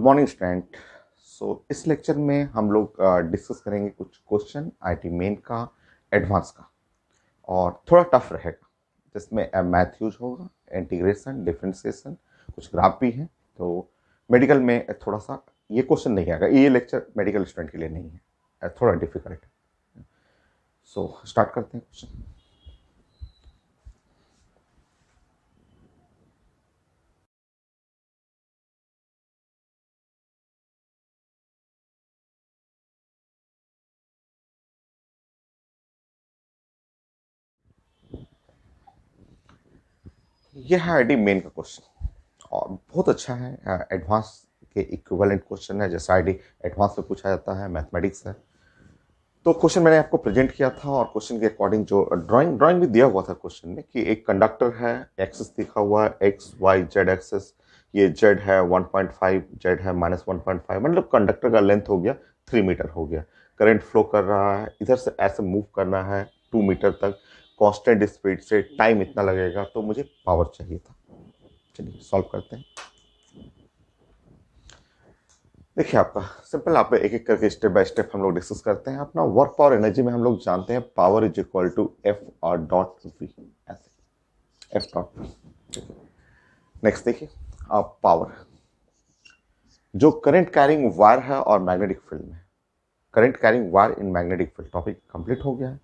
Morning student. इस lecture में हम लोग डिस्कस करेंगे कुछ क्वेश्चन आईटी मेन का, एडवांस का, और थोड़ा टफ रहेगा जिसमें मैथ यूज होगा, इंटीग्रेशन, डिफरेंशिएशन, कुछ ग्राफ भी हैं। तो मेडिकल में थोड़ा सा ये क्वेश्चन नहीं आएगा, ये लेक्चर मेडिकल स्टूडेंट के लिए नहीं है, थोड़ा डिफिकल्ट है। स्टार्ट करते हैं क्वेश्चन। ये है आईटी मेन का क्वेश्चन और बहुत अच्छा है। एडवांस के इक्विवेलेंट क्वेश्चन है, जैसा आईटी एडवांस में पूछा जाता है, मैथमेटिक्स है। तो क्वेश्चन मैंने आपको प्रेजेंट किया था और क्वेश्चन के अकॉर्डिंग जो ड्राइंग भी दिया हुआ था क्वेश्चन में कि एक कंडक्टर है, एक्सिस दिखा हुआ है, एक्स वाई जेड एक्सिस, ये जेड है 1.5, जेड है -1.5, मतलब कंडक्टर का लेंथ हो गया 3 मीटर हो गया। करंट फ्लो कर रहा है, इधर से ऐसे मूव करना है 2 मीटर तक, कांस्टेंट स्पीड से, टाइम इतना लगेगा, तो मुझे पावर चाहिए था। चलिए सॉल्व करते हैं। देखिए आपका सिंपल, आप एक एक करके स्टेप बाय स्टेप हम लोग डिस्कस करते हैं। अपना वर्क पावर एनर्जी में हम लोग जानते हैं power is equal to F और डॉट वी, ऐसे एफ डॉट वी। नेक्स्ट देखिए, आप पावर जो करंट कैरिंग वायर है और मैग्नेटिक फील्ड में, current carrying wire in magnetic field topic complete हो गया है।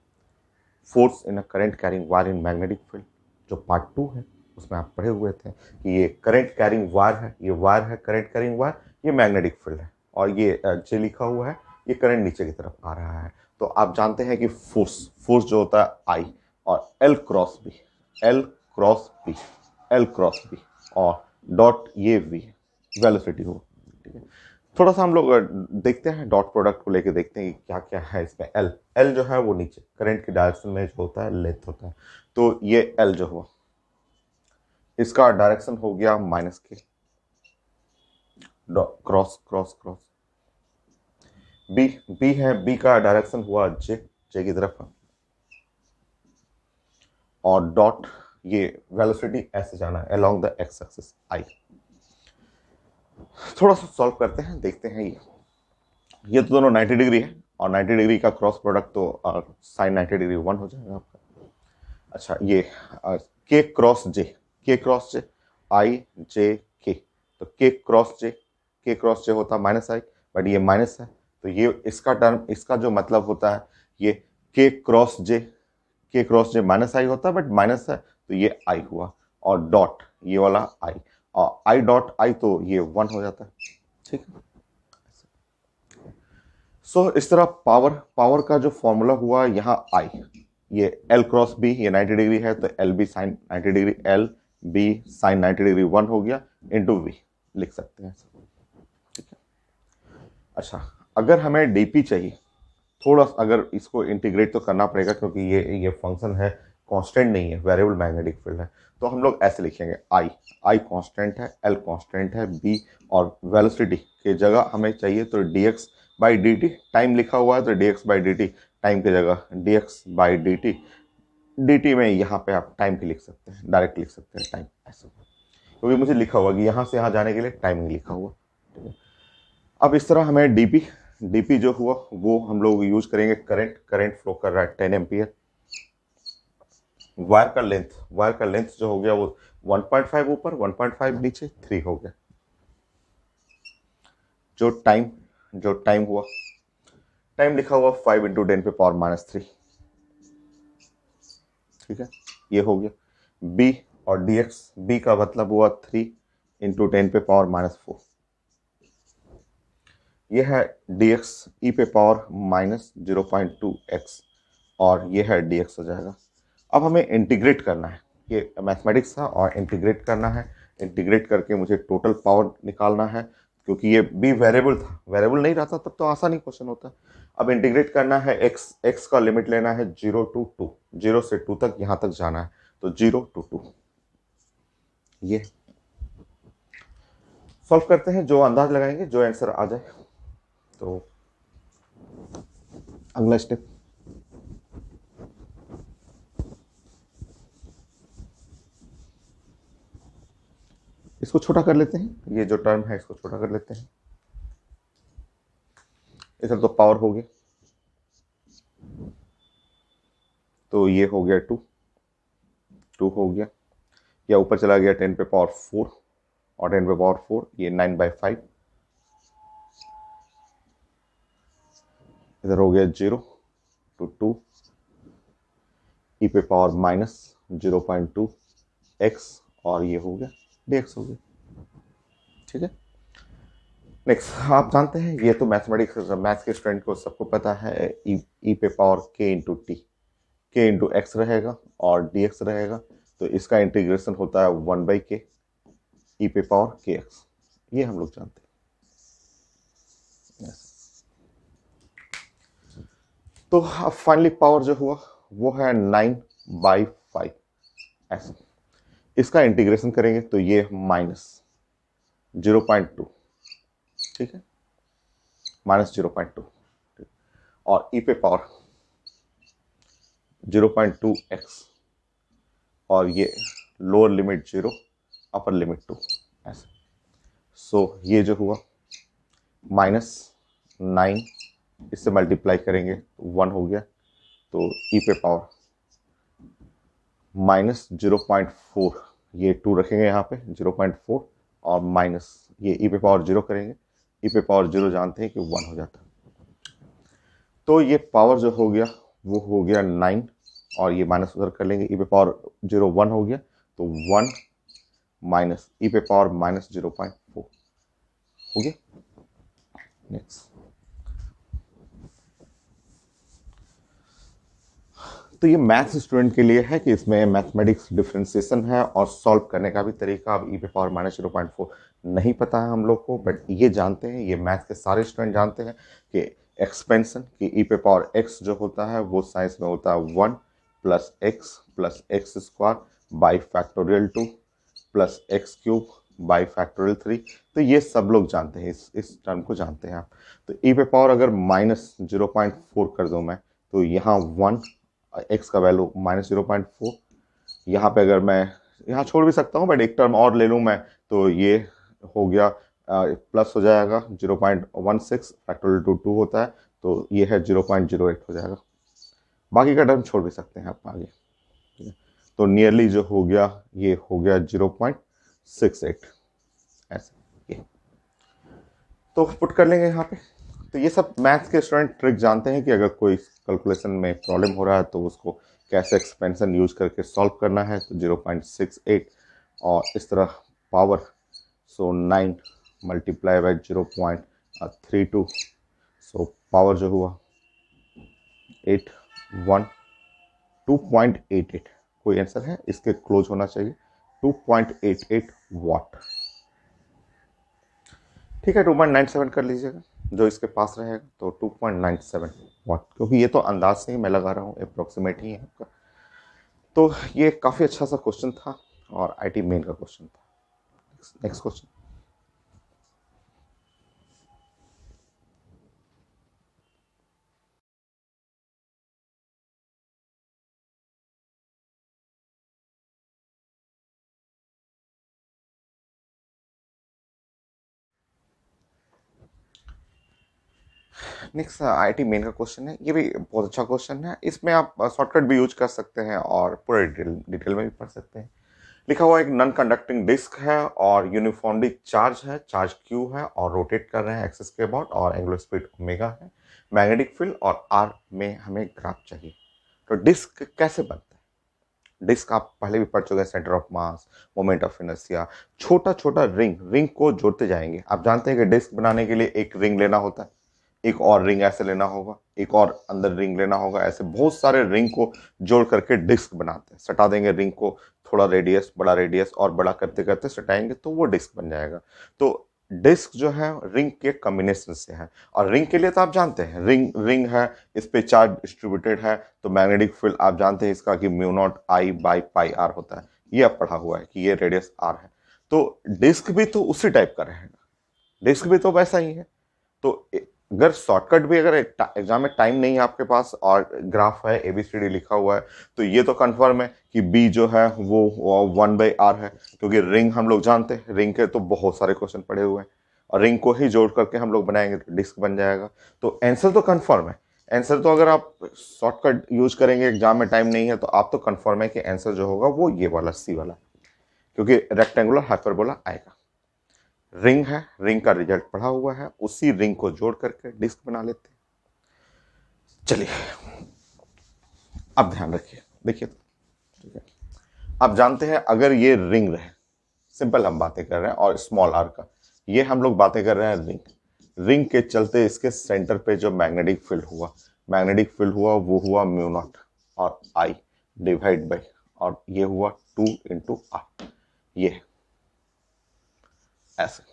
Force in a current carrying wire in magnetic field जो पार्ट 2 है, उसमें आप पढ़े हुए थे कि ये करंट कैरिंग वायर है, ये वायर है करंट कैरिंग वायर, ये मैग्नेटिक फील्ड है, और ये जे लिखा हुआ है, ये करंट नीचे की तरफ आ रहा है। तो आप जानते हैं कि फोर्स फोर्स जो होता है आई, और L cross B, L cross B, L cross B, और डॉट ये वी वेलोसिटी हो। ठीक है, थोड़ा सा हम लोग देखते हैं, डॉट प्रोडक्ट को लेके देखते हैं कि क्या क्या है इसमें। एल एल जो है वो नीचे करंट के डायरेक्शन में जो होता है लेंथ होता है, तो ये एल जो हुआ इसका डायरेक्शन हो गया minus K, cross cross cross. B B है, बी का डायरेक्शन हुआ जे, जे की तरफ, और डॉट ये वेलोसिटी ऐसे जाना है अलोंग द एक्स एक्सिस आई। थोड़ा सा सॉल्व करते हैं, देखते हैं। ये तो दोनों 90 डिग्री है, और 90 डिग्री का क्रॉस प्रोडक्ट तो साइन 90 डिग्री 1 हो जाएगा आपका। अच्छा, ये के क्रॉस जे, के क्रॉस जे, आई जे के, तो के क्रॉस जे होता है माइनस आई, बट ये माइनस है, तो ये इसका टर्म, इसका जो मतलब होता है, ये के क्रॉस जे माइनस आई होता है, बट माइनस है तो ये आई हुआ, और डॉट ये वाला आई, और आई डॉट आई तो ये 1 हो जाता है। ठीक है, इस तरह पावर पावर का जो फॉर्मूला हुआ यहाँ आई, ये एल क्रॉस बी, ये 90 डिग्री है तो L B sine 90 degree, L B sine 90 degree 1 हो गया, इंटू वी लिख सकते हैं। ठीक है, अच्छा, अगर हमें डीपी चाहिए, थोड़ा अगर इसको इंटीग्रेट तो करना पड़ेगा क्योंकि ये फंक्शन है, कांस्टेंट नहीं है, वेरिएबल मैग्नेटिक फील्ड है, तो हम लोग ऐसे लिखेंगे आई, आई कांस्टेंट है, एल कांस्टेंट है, बी, और वेलोसिटी की जगह हमें चाहिए तो dx by D T, time लिखा हुआ है तो dx by D T, time की जगह dx by D T, D T में यहाँ पे आप टाइम की लिख सकते हैं, डायरेक्ट लिख सकते हैं टाइम ऐसे, क्योंकि मुझे लिखा हुआ कि यहाँ से यहाँ जाने के लिए टाइमिंग लिखा हुआ। ठीक है, अब इस तरह हमें डीपी डीपी जो हुआ वो हम लोग यूज करेंगे, करंट करंट फ्लो कर रहा है 10 एम्पियर। वायर का लेंथ जो हो गया वो 1.5 ऊपर, 1.5 नीचे, 3 हो गया। जो टाइम हुआ, टाइम लिखा हुआ 5 इंटू 10 पे पावर -3। ठीक है, ये हो गया बी, और dx, बी का मतलब हुआ 3 इंटू 10 पे पावर -4। ये है dx e पे पावर -0.2x, और ये है dx हो जाएगा। अब हमें इंटीग्रेट करना है, ये मैथमेटिक्स था और इंटीग्रेट करना है, इंटीग्रेट करके मुझे टोटल पावर निकालना है, क्योंकि ये बी वेरिएबल था, वेरिएबल नहीं रहता तब तो आसान ही क्वेश्चन होता। अब इंटीग्रेट करना है, एक्स का लिमिट लेना है 0 to 2, 0 से 2 तक, यहाँ तक जाना है, तो 0 to 2। ये सॉल्व करते हैं, जो अंदाज लगाएंगे जो आंसर आ जाए। तो अगला स्टेप, इसको छोटा कर लेते हैं, ये जो टर्म है इसको छोटा कर लेते हैं। इधर तो पावर हो गया, तो ये हो गया 2, 2 हो गया, या ऊपर चला गया 10 पे पावर 4, और 10 पे पावर 4 ये 9/5, इधर हो गया 0 to 2 ई पे पावर माइनस 0.2 एक्स, और ये हो गया dx हो गया। ठीक है, नेक्स्ट आप जानते हैं, ये तो मैथमेटिक्स मैथ्स के स्टूडेंट को सबको पता है, ई पे power k into T, k into x रहेगा और dx रहेगा, तो इसका इंटीग्रेशन होता है 1/k ई पे पावर के एक्स, ये हम लोग जानते हैं। yes. तो अब फाइनली पावर जो हुआ वो है 9/5 ऐसा, इसका इंटीग्रेशन करेंगे तो ये माइनस 0.2, ठीक है, -0.2, और ई पे पावर 0.2x, और ये लोअर लिमिट 0 अपर लिमिट 2 ऐसे। सो ये जो हुआ -9, इससे मल्टीप्लाई करेंगे तो 1 हो गया, तो ई पे पावर -0.4, ये 2 रखेंगे यहाँ पे 0.4, और माइनस ये ई पे पावर 0 करेंगे, ई पे पावर 0 जानते हैं कि 1 हो जाता है, तो ये पावर जो हो गया वो हो गया 9, और ये माइनस उधर कर लेंगे, ई पे पावर 0 1 हो गया, तो 1 माइनस ई पे पावर -0.4 हो गया। नेक्स्ट, तो ये मैथ्स स्टूडेंट के लिए है कि इसमें मैथमेटिक्स डिफरेंशिएशन है और सॉल्व करने का भी तरीका, अब ई पे पावर -0.4 नहीं पता है हम लोग को, बट ये जानते हैं, ये मैथ्स के सारे स्टूडेंट जानते हैं कि एक्सपेंशन की ई पे पावर एक्स जो होता है वो साइंस में होता है 1 + x by factorial 2 + x³ by factorial 3, तो ये सब लोग जानते हैं, इस टर्म को जानते हैं आप। तो ई पे पावर अगर -0.4 कर दूं मैं, तो यहाँ 1, x का वैल्यू -0.4, यहाँ पे अगर मैं यहाँ छोड़ भी सकता हूँ, बट एक टर्म और ले लूँ मैं, तो ये हो गया प्लस हो जाएगा 0.16, फैक्टोरियल 2 होता है, तो ये है 0.08 हो जाएगा, बाकी का टर्म छोड़ भी सकते हैं आप आगे। तो नियरली जो हो गया ये हो गया 0.68 ऐसे, ये तो पुट कर लेंगे यहाँ पे। तो ये सब मैथ्स के स्टूडेंट ट्रिक जानते हैं कि अगर कोई कैलकुलेशन में प्रॉब्लम हो रहा है तो उसको कैसे एक्सपेंशन यूज करके सॉल्व करना है, तो 0.68 और इस तरह power, so 9 multiply by 0.32, so power जो हुआ 2.88, कोई आंसर है इसके क्लोज होना चाहिए 2.88 वाट, ठीक है 2.97 कर लीजिएगा जो इसके पास रहेगा, तो 2.97 वाट, क्योंकि ये तो अंदाज से ही मैं लगा रहा हूँ, अप्रोक्सीमेट ही है आपका। तो ये काफ़ी अच्छा सा क्वेश्चन था और आईटी मेन का क्वेश्चन था। Next question, next IT main का क्वेश्चन है, ये भी बहुत अच्छा क्वेश्चन है, इसमें आप शॉर्टकट भी यूज कर सकते हैं और पूरा डिटेल में भी पढ़ सकते हैं। लिखा हुआ एक नॉन कंडक्टिंग डिस्क है और यूनिफॉर्मली चार्ज है, चार्ज क्यू है और रोटेट कर रहे हैं एक्सिस के अबाउट, और एंगुलर स्पीड ओमेगा है, मैग्नेटिक फील्ड और आर में हमें ग्राफ चाहिए। तो डिस्क कैसे बनता है? डिस्क आप पहले भी पढ़ चुके हैं, centre of mass, moment of inertia, छोटा छोटा रिंग को जोड़ते जाएंगे। आप जानते हैं कि डिस्क बनाने के लिए एक रिंग लेना होता है, एक और रिंग ऐसे लेना होगा, एक और अंदर रिंग लेना होगा, ऐसे बहुत सारे रिंग को जोड़ करके डिस्क बनाते हैं। सटा देंगे रिंग को, थोड़ा रेडियस और बड़ा करते करते सटाएंगे तो वो डिस्क बन जाएगा। तो डिस्क जो है रिंग के कॉम्बिनेशन से है, और रिंग के लिए तो आप जानते हैं रिंग है, इस पे चार्ज डिस्ट्रीब्यूटेड है, तो मैग्नेटिक फील्ड आप जानते हैं इसका कि μ0I/πr होता है, ये आप पढ़ा हुआ है कि ये रेडियस r है। तो डिस्क भी तो उसी टाइप का रहेगा, डिस्क भी तो वैसा ही है। तो अगर शॉर्टकट भी, अगर एग्जाम में टाइम नहीं है आपके पास और ग्राफ है ABCD लिखा हुआ है, तो ये तो कंफर्म है कि B जो है वो 1/r है, क्योंकि रिंग हम लोग जानते हैं, रिंग के तो बहुत सारे क्वेश्चन पड़े हुए हैं और रिंग को ही जोड़ करके हम लोग बनाएंगे तो डिस्क बन जाएगा। तो आंसर तो कन्फर्म है। आंसर तो अगर आप शॉर्टकट यूज करेंगे, एग्जाम में टाइम नहीं है, तो आप तो कन्फर्म है कि आंसर जो होगा वो ये वाला सी वाला, क्योंकि रेक्टेंगुलर हाइपरबोला आएगा। रिंग है, रिंग का रिजल्ट पढ़ा हुआ है, उसी रिंग को जोड़ करके डिस्क बना लेते हैं। चलिए अब ध्यान रखिए, देखिए ठीक है। आप जानते हैं अगर ये रिंग रहे, सिंपल हम बातें कर रहे हैं, और स्मॉल आर का ये हम लोग बातें कर रहे हैं रिंग। रिंग के चलते इसके सेंटर पे जो मैग्नेटिक फील्ड हुआ वो हुआ म्यू नॉट और आई डिवाइड बाई, और ये हुआ 2 इंटू आर, ये ऐसे,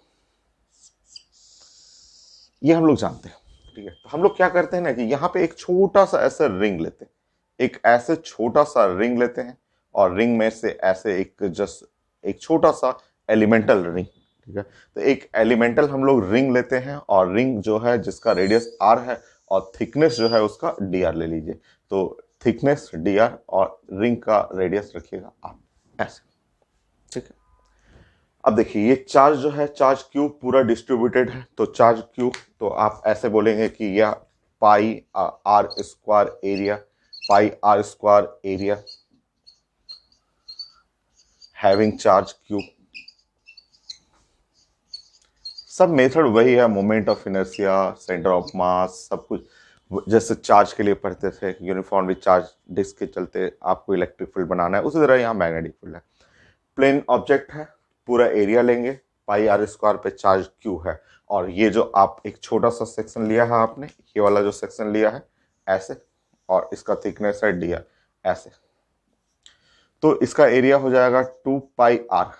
ये हम लोग जानते हैं। ठीक है, तो हम लोग क्या करते हैं ना कि यहाँ पे एक छोटा सा ऐसा रिंग लेते हैं, एक ऐसे छोटा सा रिंग लेते हैं, और रिंग में से ऐसे एक छोटा सा एलिमेंटल रिंग। ठीक है, तो एक एलिमेंटल हम लोग रिंग लेते हैं, और रिंग जो है जिसका रेडियस आर है और थिकनेस जो है उसका डी आर ले लीजिए। तो थिकनेस डी आर और रिंग का रेडियस रखिएगा आप ऐसे। ठीक है, अब देखिए ये चार्ज जो है, चार्ज क्यू पूरा डिस्ट्रीब्यूटेड है, तो चार्ज क्यू तो आप ऐसे बोलेंगे कि यह pi are square area, pi are square area having charge q. सब मेथड वही है, moment of inertia, centre of mass, सब कुछ जैसे चार्ज के लिए पढ़ते थे, यूनिफॉर्मली चार्ज डिस्क के चलते आपको इलेक्ट्रिक फील्ड बनाना है, उसी तरह यहाँ मैग्नेटिक फील्ड है। प्लेन ऑब्जेक्ट है, पूरा एरिया लेंगे, पाई आर स्क्वायर पे चार्ज क्यू है, और ये जो आप एक छोटा सा सेक्शन लिया है आपने, ये वाला जो सेक्शन लिया है ऐसे, और इसका थिकनेस है डी आर ऐसे, तो इसका एरिया हो जाएगा 2 पाई आर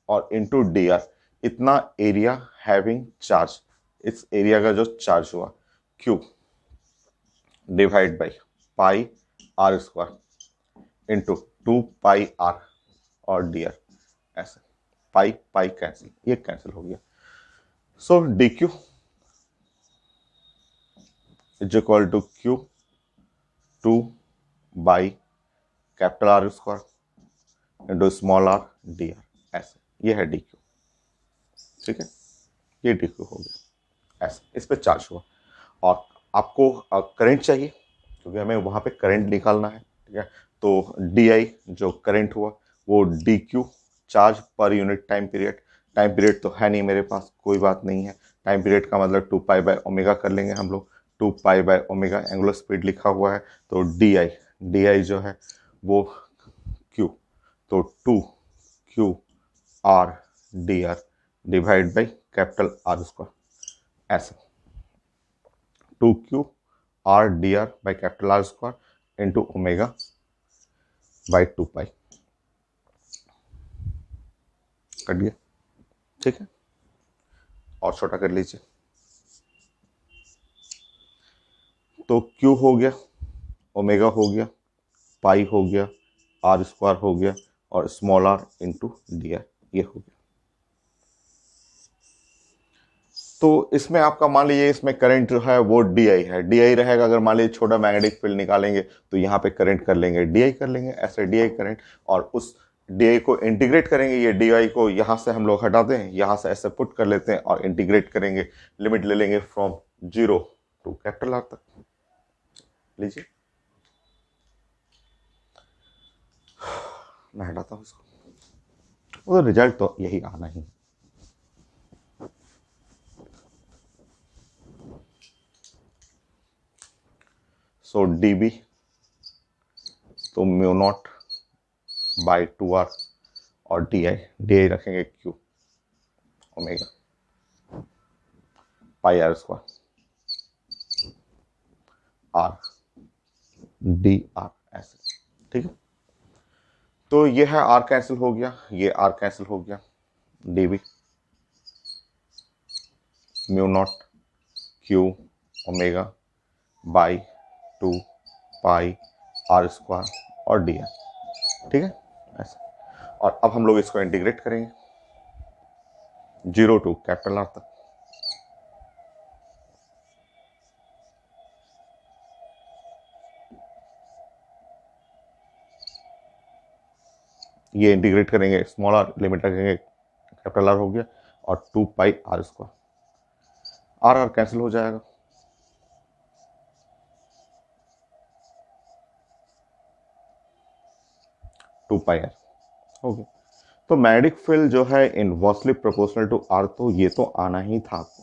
और इंटू डी आर, इतना एरिया हैविंग चार्ज, इस एरिया का जो चार्ज हुआ Q divide by pi are square into 2 pi R और डी आर ऐसे, पाई पाई कैंसिल, ये कैंसिल हो गया। So D Q is equal to Q 2 by capital R square into small R D R ऐसे, ये है D Q. ठीक है, ये डी क्यू हो गया ऐसे, इस पर चार्ज हुआ। और आपको करंट चाहिए, क्योंकि हमें वहाँ पे करंट निकालना है। ठीक है, तो डी आई जो करंट हुआ वो D Q charge per unit time period तो है नहीं मेरे पास, कोई बात नहीं है। टाइम पीरियड का मतलब 2 पाई बाय ओमेगा कर लेंगे हम लोग, 2 pi by omega angular speed लिखा हुआ है, तो डी आई जो है वो क्यू, तो 2 Q R D are divide by capital R square ऐसे, 2 Q R D R by capital R square into omega by 2 pi, cut गया। ठीक है, और छोटा कर लीजिए, तो क्यू हो गया, ओमेगा हो गया, पाई हो गया, आर स्क्वायर हो गया, और small R into D R, ये हो गया। तो इसमें आपका मान लीजिए इसमें करंट जो है वो डी आई है, डी आई रहेगा। अगर मान लीजिए छोटा मैग्नेटिक फील्ड निकालेंगे तो यहाँ पे करंट कर लेंगे, डी आई कर लेंगे ऐसे, डी आई करंट, और उस डी आई को इंटीग्रेट करेंगे, ये डी आई को यहाँ से हम लोग हटाते हैं, यहाँ से ऐसे पुट कर लेते हैं और इंटीग्रेट करेंगे, लिमिट ले लेंगे फ्रॉम 0 टू कैपिटल आर तक, लीजिए मैं हटाता हूँ इसको, वो रिजल्ट तो यही आना ही। सो डी बी तो म्यू नॉट बाई 2 आर, और डी आई रखेंगे Q omega pi are square R D R ऐसे। ठीक है, तो ये है आर कैंसिल हो गया, ये आर कैंसिल हो गया, D B mu naught Q omega by 2 pi are square और डी आर। ठीक है ऐसे, और अब हम लोग इसको इंटीग्रेट करेंगे 0 टू कैपिटल आर तक, ये इंटीग्रेट करेंगे, स्मॉल आर लिमिट रखेंगे, कैपिटल आर हो गया, और 2 pi are square R R cancel हो जाएगा, 2 पाई आर हो गया। तो मैग्नेटिक फील्ड जो है इनवर्सली प्रोपोर्शनल टू आर, तो ये तो आना ही था आपको।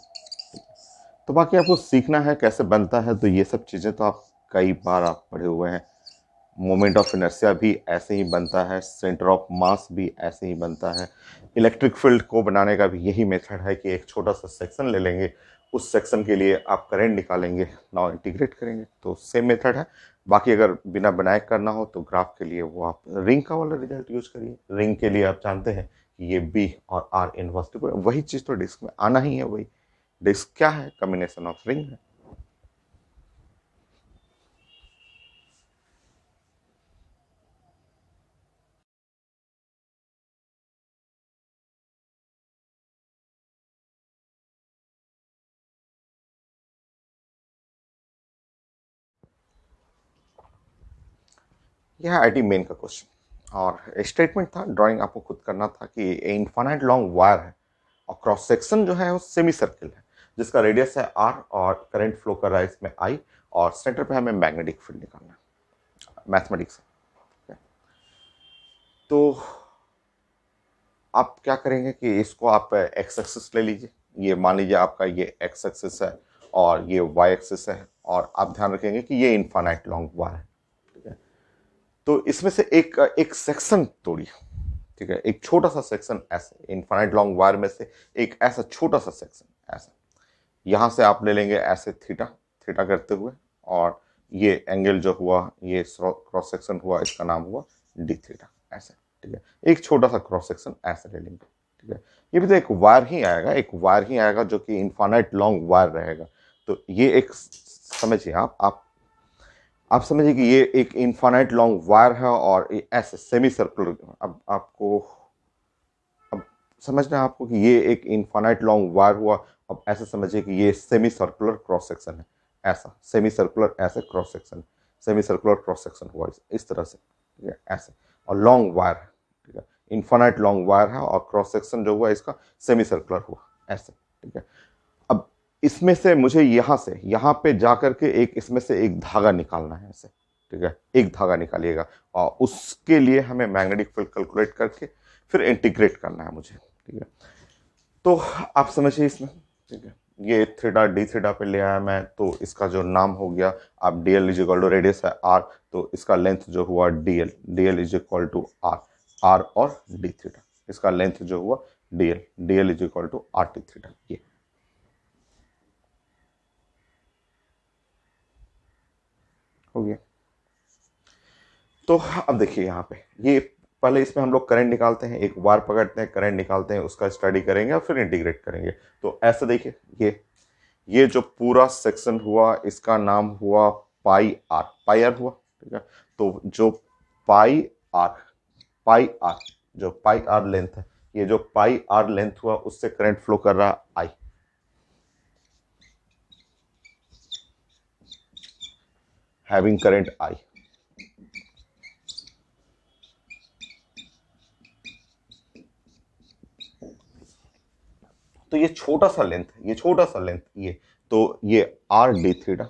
तो बाकी आपको सीखना है कैसे बनता है, तो ये सब चीज़ें तो आप कई बार आप पढ़े हुए हैं। मोमेंट ऑफ इनर्शिया भी ऐसे ही बनता है, सेंटर ऑफ मास भी ऐसे ही बनता है। इलेक्ट्रिक फील्ड को बनाने का भी यही मेथड है कि एक छोटा सा सेक्शन ले लेंगे, उस सेक्शन के लिए आप करंट निकालेंगे, नाउ इंटीग्रेट करेंगे, तो सेम मेथड है। बाकी अगर बिना बनाए करना हो तो ग्राफ के लिए वो आप रिंग का वाला रिजल्ट यूज करिए। रिंग के लिए आप जानते हैं कि ये बी और आर इनवर्स, वही चीज़ तो डिस्क में आना ही है। वही डिस्क क्या है, कॉम्बिनेशन ऑफ रिंग है। यह आईटी मेन का क्वेश्चन और स्टेटमेंट था, ड्राइंग आपको खुद करना था कि इनफाइनाइट लॉन्ग वायर है और क्रॉस सेक्शन जो है वो सेमी सर्किल है, जिसका रेडियस है आर और करंट फ्लो कर रहा है इसमें आई, और सेंटर पे हमें मैग्नेटिक फील्ड निकालना है मैथमेटिक्स। तो आप क्या करेंगे कि इसको आप एक्स एक्सिस ले लीजिए, ये मान लीजिए आपका ये एक्स एक्सिस है और ये वाई एक्सिस है, और आप ध्यान रखेंगे कि ये इनफाइनाइट लॉन्ग वायर है, ठीक है। तो इसमें से एक एक सेक्शन तोड़िए, ठीक है, एक छोटा सा सेक्शन ऐसे इनफाइनाइट लॉन्ग वायर में से एक ऐसा छोटा सा सेक्शन ऐसा, यहां से आप ले लेंगे ऐसे थीटा थीटा करते हुए, और ये एंगल जो हुआ, ये क्रॉस सेक्शन हुआ, इसका नाम हुआ डी थीटा ऐसे, ठीक है। एक छोटा सा क्रॉस सेक्शन ऐसे ले लेंगे, ठीक है। ये भी तो एक वायर ही आएगा, एक वायर ही आएगा जो कि इनफाइनाइट लॉन्ग वायर रहेगा। तो ये एक समझिए, आप समझिए कि ये एक इनफाइनाइट लॉन्ग वायर है और ये ऐसे सेमी सर्कुलर। अब आपको अब समझना है आपको कि ये एक इनफाइनाइट लॉन्ग वायर हुआ। अब ऐसे समझिए कि ये सेमी सर्कुलर क्रॉस सेक्शन है, ऐसा सेमी सर्कुलर ऐसे cross section, semi circular cross section हुआ इस तरह से, ठीक है, ऐसे, और लॉन्ग वायर है, ठीक है, इनफाइनाइट लॉन्ग वायर है और क्रॉस सेक्शन जो हुआ इसका सेमी सर्कुलर हुआ ऐसे, ठीक है। अब इसमें से मुझे यहां से यहां पे जाकर के एक इसमें से एक धागा निकालना है ऐसे, ठीक है, एक धागा निकालिएगा, और उसके लिए हमें मैग्नेटिक फील्ड कैलकुलेट करके फिर इंटीग्रेट करना है मुझे, ठीक है। तो आप समझिए इसमें, ठीक है, ये थीटा डी थीटा पे ले आया मैं, तो इसका जो नाम हो गया, आप D L is equal to radius है आर, तो इसका लेंथ जो हुआ D L is equal to R, R और डी थीटा, इसका लेंथ जो हुआ D L is equal to R T theta, ये हो गया। तो अब देखिए यहाँ पे ये पहले इसमें हम लोग करंट निकालते हैं, एक वायर पकड़ते हैं, करंट निकालते हैं, उसका स्टडी करेंगे और फिर इंटीग्रेट करेंगे। तो ऐसे देखिए, ये जो पूरा सेक्शन हुआ इसका नाम हुआ पाई आर हुआ, ठीक है। तो जो पाई आर पाई आर जो पाई आर लेंथ है, ये जो पाई आर लेंथ हुआ उससे करंट फ्लो कर रहा आई, हैविंग करंट आई। तो ये छोटा सा लेंथ है, ये छोटा सा लेंथ, ये तो ये R D theta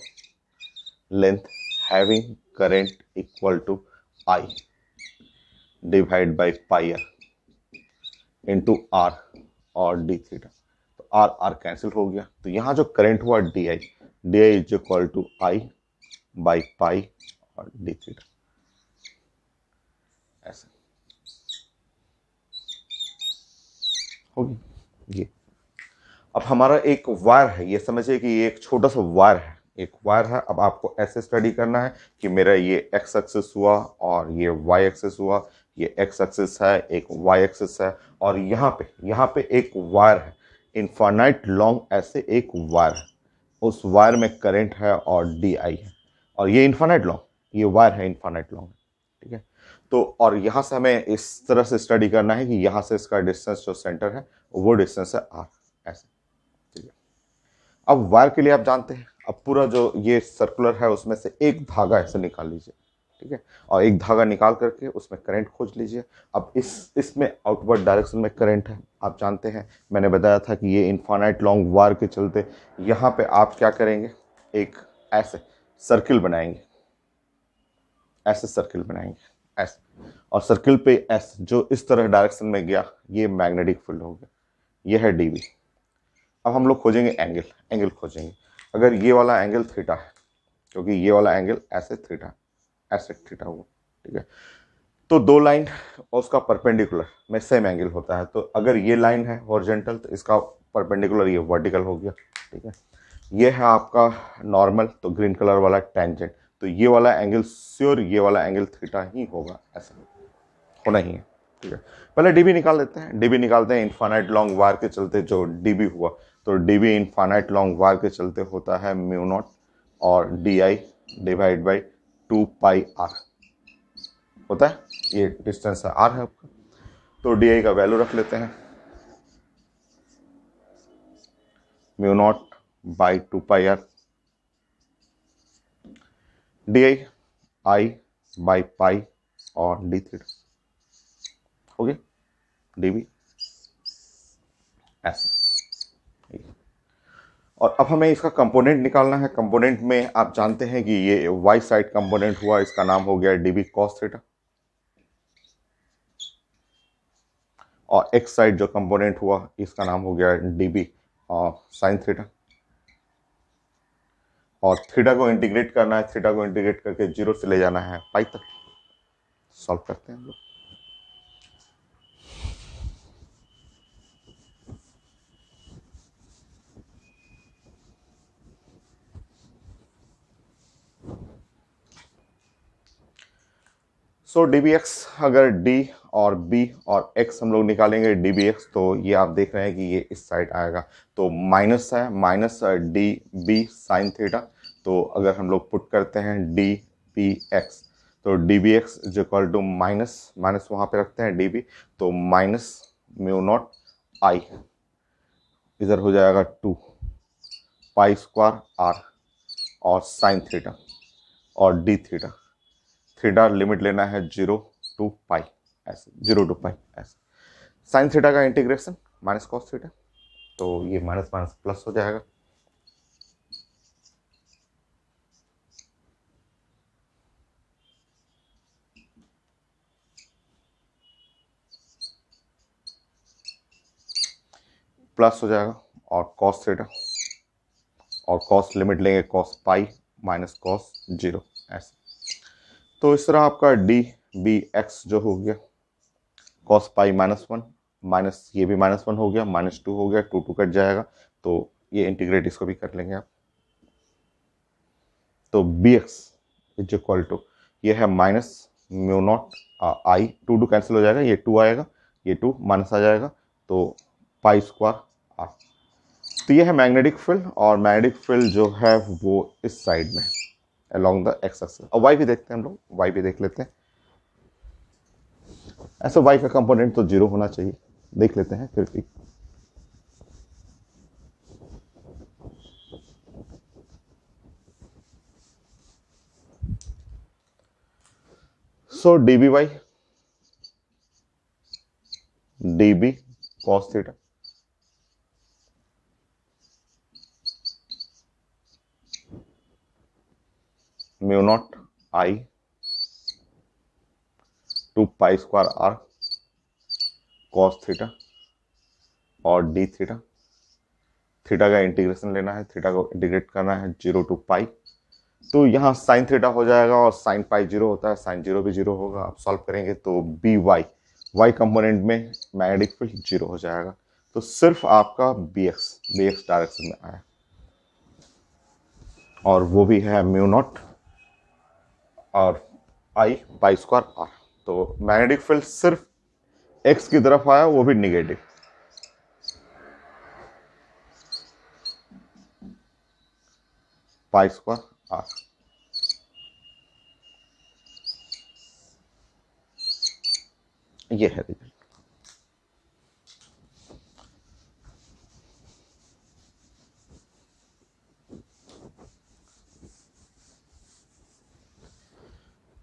length having current equal to I divide by pi R into R और डी थीटा। तो आर आर कैंसिल हो गया, तो यहां जो करंट हुआ D I is equal to I by pi और डी थीटा ऐसे होगी ये। अब हमारा एक वायर है, ये समझिए कि ये एक छोटा सा वायर है, एक वायर है। अब आपको ऐसे स्टडी करना है कि मेरा ये एक्स एक्सिस हुआ और ये वाई एक्सिस हुआ, ये एक्स एक्सिस है, एक वाई एक्सिस है, और यहाँ पे एक वायर है, इनफाइनाइट लॉन्ग ऐसे एक वायर है, उस वायर में करंट है और डी आई है, और ये इनफाइनाइट लॉन्ग, ये वायर है इनफाइनाइट लॉन्ग, ठीक है। तो और यहाँ से हमें इस तरह से स्टडी करना है कि यहाँ से इसका डिस्टेंस जो सेंटर है वो डिस्टेंस है आर ऐसे, ठीक है। अब वायर के लिए आप जानते हैं, अब पूरा जो ये सर्कुलर है उसमें से एक धागा ऐसे निकाल लीजिए, ठीक है। और एक धागा निकाल करके उसमें करंट खोज लीजिए। अब इसमें आउटवर्ड डायरेक्शन में करंट है, आप जानते हैं, मैंने बताया था कि ये इनफाइनाइट लॉन्ग वार के चलते यहाँ पे आप क्या करेंगे, एक ऐसे सर्किल बनाएंगे, ऐसे सर्किल बनाएंगे ऐसे, और सर्किल पे एस जो इस तरह डायरेक्शन में गया, ये मैग्नेटिक फील्ड हो गया, ये है डीबी। अब हम लोग खोजेंगे एंगल, एंगल खोजेंगे। अगर ये वाला एंगल थीटा है, क्योंकि ये वाला एंगल ऐसे थीटा, ऐसे थीटा हुआ, ठीक है, तो दो लाइन और उसका परपेंडिकुलर में सेम एंगल होता है। तो अगर ये लाइन है हॉरिजॉन्टल तो इसका परपेंडिकुलर ये वर्टिकल हो गया, ठीक है। ये है आपका नॉर्मल, तो ग्रीन कलर वाला टेंजेंट, तो ये वाला एंगल श्योर ये वाला एंगल थीटा ही होगा, ऐसा होना ही है, ठीक है। पहले डीबी निकाल लेते हैं, डीबी निकालते हैं। इनफाइनाइट लॉन्ग वार के चलते जो डीबी हुआ, तो डीबी इनफाइनाइट लॉन्ग वार के चलते होता है म्यू नॉट और D I divide by 2πr होता है, ये डिस्टेंस है आर है आपका। तो डी आई का वैल्यू रख लेते हैं, mu naught by 2πr, D I I by pi और डी थीटा हो गया डीबी ऐसे। और अब हमें इसका कंपोनेंट निकालना है। कंपोनेंट में आप जानते हैं कि ये वाई साइड कंपोनेंट हुआ, इसका नाम हो गया डीबी कॉस थीटा, और एक्स साइड जो कंपोनेंट हुआ इसका नाम हो गया डीबी साइन थीटा। और थीटा को इंटीग्रेट करना है, थीटा को इंटीग्रेट करके जीरो से ले जाना है पाई तक। सॉल्व करते हैं हम लोग। सो डी बी एक्स, अगर डी और बी और एक्स हम लोग निकालेंगे डी बी एक्स, तो ये आप देख रहे हैं कि ये इस साइड आएगा, तो माइनस है, minus D B sine theta. तो अगर हम लोग पुट करते हैं डी बी एक्स, तो D B X is equal to minus, minus वहाँ पे रखते हैं डी बी, तो माइनस म्यू नॉट आई, इधर हो जाएगा 2 पाई स्क्वायर आर और साइन थीटा और डी थीटा। थीटा लिमिट लेना है 0 टू पाई, ऐसे 0 टू पाई ऐसे। साइन थीटा का इंटीग्रेशन माइनस कॉस थीटा, तो ये माइनस माइनस प्लस हो जाएगा। प्लस हो जाएगा और कॉस थीटा, और कॉस लिमिट लेंगे कॉस पाई माइनस कॉस 0 ऐसे। तो इस तरह आपका डी बी एक्स जो हो गया कॉस पाई -1, माइनस ये भी -1 हो गया, -2 हो गया, 2 2 कट जाएगा, तो ये इंटीग्रेट इसको भी कर लेंगे आप। तो B X is equal to, ये है minus mu naught I, 2 2 cancel हो जाएगा, ये 2 आएगा, ये 2 माइनस आ जाएगा, तो पाई स्क्वायर आर। तो ये है मैग्नेटिक फील्ड, और मैग्नेटिक फील्ड जो है वो इस साइड में अलोंग द एक्स एक्सिस। और वाई भी देखते हैं हम लोग, वाई भी देख लेते हैं। ऐसा वाई का कंपोनेंट तो 0 होना चाहिए, देख लेते हैं फिर भी। So D B Y D B cos theta, mu naught I 2 pi square R cos theta और डी थीटा। थीटा का इंटीग्रेशन लेना है, थीटा को इंटीग्रेट करना है 0 टू पाई, तो यहाँ साइन थीटा हो जाएगा और साइन पाई 0 होता है, साइन 0 भी 0 होगा। आप सॉल्व करेंगे तो बी वाई, वाई कंपोनेंट में मैग्नेटिक फील्ड 0 हो जाएगा। तो सिर्फ आपका बी एक्स डायरेक्शन में आया, और वो भी है म्यू नॉट और आई पाई स्क्वायर आर। तो मैग्नेटिक फील्ड सिर्फ एक्स की तरफ आया, वो भी निगेटिव। पाई स्क्वायर आर। ये है रिजल्ट।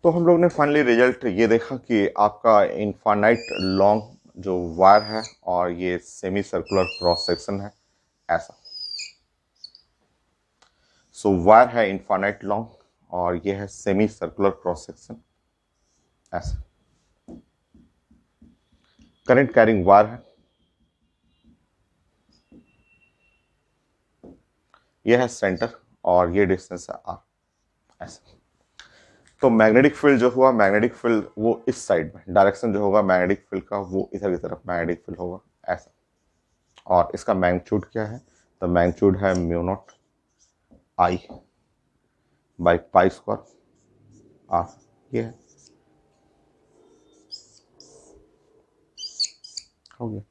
तो तो हम लोग ने फाइनली रिजल्ट ये देखा कि आपका इनफाइनाइट लॉन्ग जो वायर है और ये सेमी सर्कुलर क्रॉस सेक्शन है ऐसा। सो वायर है इनफाइनाइट लॉन्ग और ये है सेमी सर्कुलर क्रॉस सेक्शन ऐसा। करंट कैरिंग वायर है, ये है सेंटर और ये डिस्टेंस है आर ऐसा। तो मैग्नेटिक फील्ड जो हुआ, मैग्नेटिक फील्ड वो इस साइड में, डायरेक्शन जो होगा मैग्नेटिक फील्ड का वो इधर की तरफ मैग्नेटिक फील्ड होगा ऐसा। और इसका मैग्नीट्यूड क्या है? तो मैग्नीट्यूड है mu naught I by pi square R, ये है, हो गया।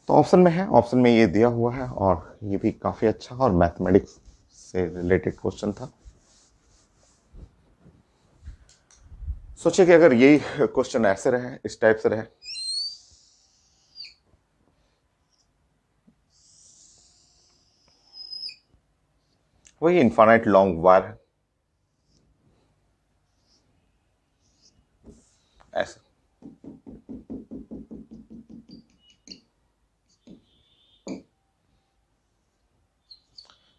तो ऑप्शन में है, ऑप्शन में ये दिया हुआ है और ये भी काफी अच्छा और मैथमेटिक्स से रिलेटेड क्वेश्चन था। सोचिए कि अगर यही क्वेश्चन ऐसे रहे, इस टाइप से रहे, वही इनफाइनाइट लॉन्ग वायर है ऐसे।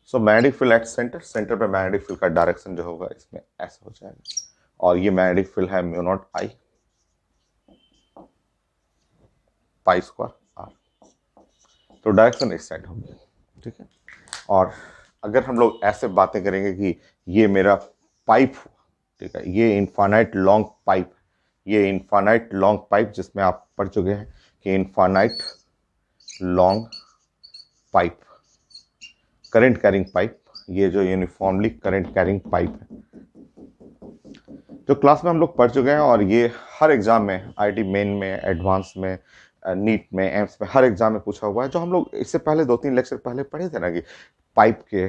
So magnetic field at centre, centre पे मैग्नेटिक फील्ड का डायरेक्शन जो होगा इसमें ऐसा हो जाएगा और ये मैग्नेटिक फील्ड है mu naught I pi square R. तो डायरेक्शन इस साइड होगी, ठीक है। और अगर हम लोग ऐसे बातें करेंगे कि ये मेरा पाइप हुआ, ठीक है, ये इनफाइनाइट लॉन्ग पाइप, ये इनफाइनाइट लॉन्ग पाइप जिसमें आप पढ़ चुके हैं कि infinite long pipe, current carrying pipe, ये जो यूनिफॉर्मली करंट कैरिंग पाइप है, जो क्लास में हम लोग पढ़ चुके हैं और ये हर एग्जाम में, आईटी मेन में, एडवांस में, नीट में, एम्स में, हर एग्जाम में पूछा हुआ है। जो हम लोग इससे पहले 2-3 लेक्चर पहले पढ़े थे ना कि पाइप के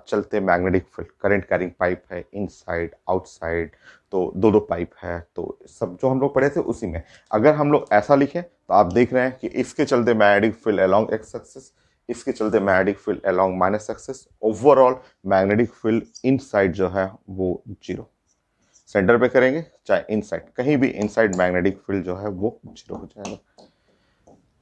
चलते magnetic field, current carrying pipe है, इनसाइड आउटसाइड, तो दो दो पाइप है, तो सब जो हम लोग पढ़े थे उसी में अगर हम लोग ऐसा लिखें तो आप देख रहे हैं कि इसके चलते magnetic field along x axis, इसके चलते magnetic field along minus axis, overall magnetic field inside जो है वो जीरो। सेंटर पे करेंगे चाहे इनसाइड, कहीं भी इनसाइड मैग्नेटिक फील्ड जो है वो जीरो हो जाएगा।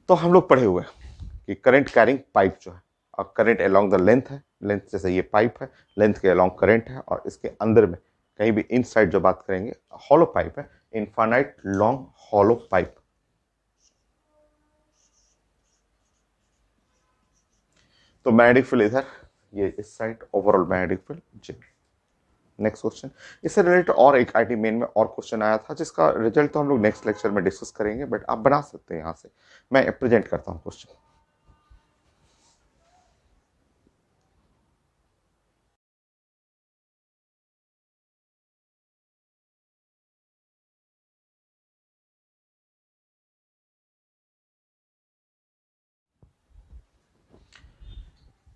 तो हम लोग पढ़े हुए हैं कि करंट कैरिंग पाइप जो है और करंट अलोंग द लेंथ है, लेंथ जैसे ये पाइप है, लेंथ के अलोंग करंट है और इसके अंदर में कहीं भी इनसाइड जो बात करेंगे हॉलो पाइप है, इनफाइनाइट लॉन्ग हॉलो पाइप। तो मैग्नेटिक फील्ड इधर, ये इस side, overall magnetic field zero. Next question, इससे रिलेटेड और एक आईटी मेन में और क्वेश्चन आया था जिसका रिजल्ट तो हम लोग नेक्स्ट लेक्चर में डिस्कस करेंगे, बट आप बना सकते हैं। यहां से मैं प्रेजेंट करता हूं क्वेश्चन।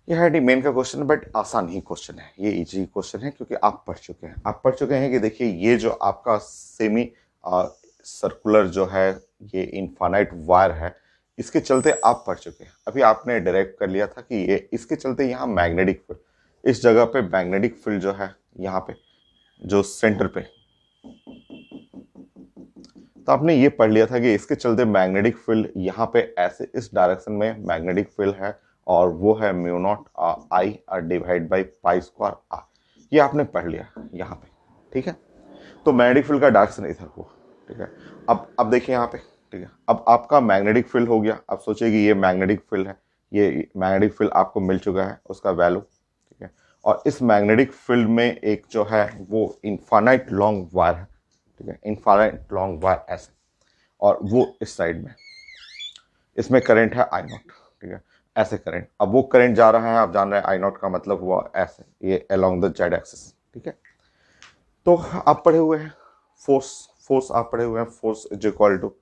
ये है मेन का क्वेश्चन, बट आसान ही क्वेश्चन है, ये इजी क्वेश्चन है क्योंकि आप पढ़ चुके हैं। आप पढ़ चुके हैं कि देखिए ये जो आपका सेमी सर्कुलर जो है ये इनफाइनाइट वायर है, इसके चलते आप पढ़ चुके हैं। अभी आपने डायरेक्ट कर लिया था कि ये इसके चलते यहाँ मैग्नेटिक फील्ड, इस जगह पे मैग्नेटिक फील्ड जो है यहाँ पे जो सेंटर पे, तो आपने ये पढ़ लिया था कि इसके चलते मैग्नेटिक फील्ड यहाँ पे ऐसे इस डायरेक्शन में मैग्नेटिक फील्ड है और वो है mu naught I divide by pi square R. ये आपने पढ़ लिया यहाँ पे, ठीक है। तो मैग्नेटिक फील्ड का डायरेक्शन इधर हुआ, ठीक है। अब देखिए यहाँ पे, ठीक है, अब आपका मैग्नेटिक फील्ड हो गया। अब सोचिए कि ये मैग्नेटिक फील्ड है, ये मैग्नेटिक फील्ड आपको मिल चुका है, उसका वैल्यू, ठीक है। और इस मैग्नेटिक फील्ड में एक जो है वो इनफाइनाइट लॉन्ग वायर है, ठीक है, इनफाइनाइट लॉन्ग वायर ऐसे, और वो इस साइड में, इसमें करंट है आई नॉट, ठीक है, ऐसे करंट। अब वो करंट जा रहा है, आप जान रहे हैं आई नॉट का मतलब हुआ ऐसे, ये अलोंग द जेड एक्सिस, ठीक है। तो आप पढ़े हुए हैं फोर्स, फोर्स आप पढ़े हुए हैं, force is equal to